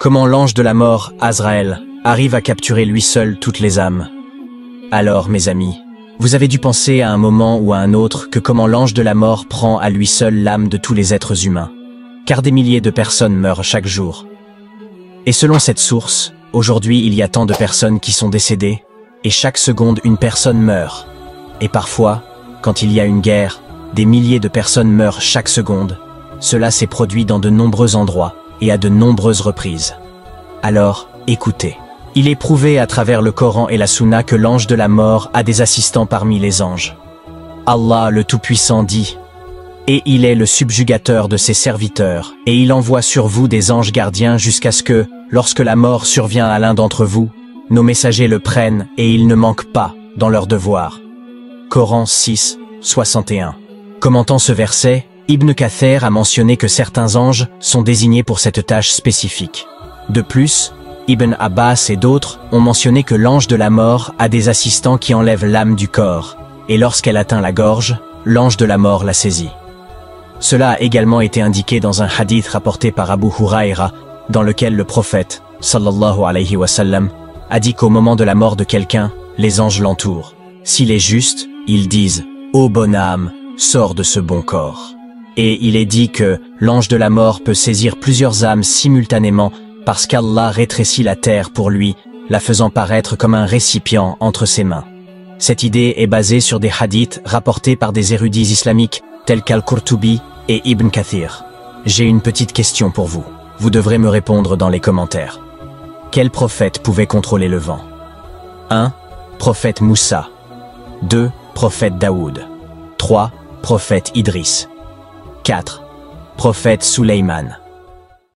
Comment l'ange de la mort, Azraël, arrive à capturer lui seul toutes les âmes. Alors, mes amis, vous avez dû penser à un moment ou à un autre que comment l'ange de la mort prend à lui seul l'âme de tous les êtres humains. Car des milliers de personnes meurent chaque jour. Et selon cette source, aujourd'hui il y a tant de personnes qui sont décédées, et chaque seconde une personne meurt. Et parfois, quand il y a une guerre, des milliers de personnes meurent chaque seconde. Cela s'est produit dans de nombreux endroits, et à de nombreuses reprises. Alors, écoutez. Il est prouvé à travers le Coran et la Sunna que l'ange de la mort a des assistants parmi les anges. Allah le Tout-Puissant dit « Et il est le subjugateur de ses serviteurs, et il envoie sur vous des anges gardiens jusqu'à ce que, lorsque la mort survient à l'un d'entre vous, nos messagers le prennent et ils ne manquent pas dans leur devoir. » Coran 6, 61. Commentant ce verset, Ibn Kathir a mentionné que certains anges sont désignés pour cette tâche spécifique. De plus, Ibn Abbas et d'autres ont mentionné que l'ange de la mort a des assistants qui enlèvent l'âme du corps, et lorsqu'elle atteint la gorge, l'ange de la mort la saisit. Cela a également été indiqué dans un hadith rapporté par Abu Huraira, dans lequel le prophète, sallallahu alayhi wa sallam, a dit qu'au moment de la mort de quelqu'un, les anges l'entourent. S'il est juste, ils disent « Ô bonne âme, sors de ce bon corps ». Et il est dit que l'ange de la mort peut saisir plusieurs âmes simultanément parce qu'Allah rétrécit la terre pour lui, la faisant paraître comme un récipient entre ses mains. Cette idée est basée sur des hadiths rapportés par des érudits islamiques tels qu'Al-Qurtubi et Ibn Kathir. J'ai une petite question pour vous. Vous devrez me répondre dans les commentaires. Quel prophète pouvait contrôler le vent? 1. Prophète Moussa. 2. Prophète Daoud. 3. Prophète Idriss. 4. Prophète Suleyman.